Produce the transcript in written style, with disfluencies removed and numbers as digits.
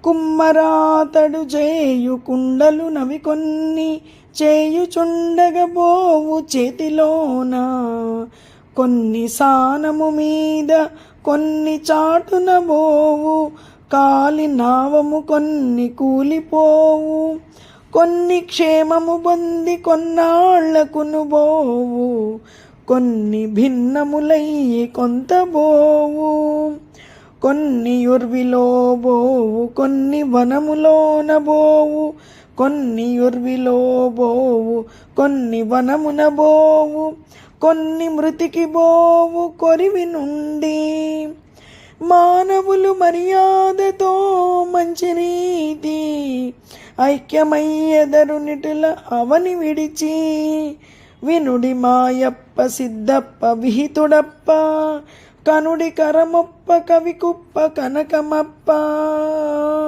కుమ్మరాతడు చేయు కుండలు నవి కొన్ని చేయుచుండగబోవు చేతిలోన, కొన్ని సానము మీద కొన్ని చాటున బోవు కాలి నావము కొన్ని కూలిపోవు, కొన్ని క్షేమము పొంది కొన్నాళ్లకును బోవు, కొన్ని భిన్నములయ్యి కొంత బోవు, కొన్ని ఉర్విలో బోవు కొన్ని వనములోన బోవు, కొన్ని ఉర్విలో బోవు కొన్ని వనమున బోవు, కొన్ని మృతికి బోవు కొరివి నుండి. మానవులు మర్యాదతో మంచి రీతి ఐక్యమయ్యెదరునిటుల అవని విడిచి, వినుడి మాయప్ప సిద్ధప్ప విహితుడప్ప, కనుడి కరమొప్ప కవికుప్ప కనకమప్ప.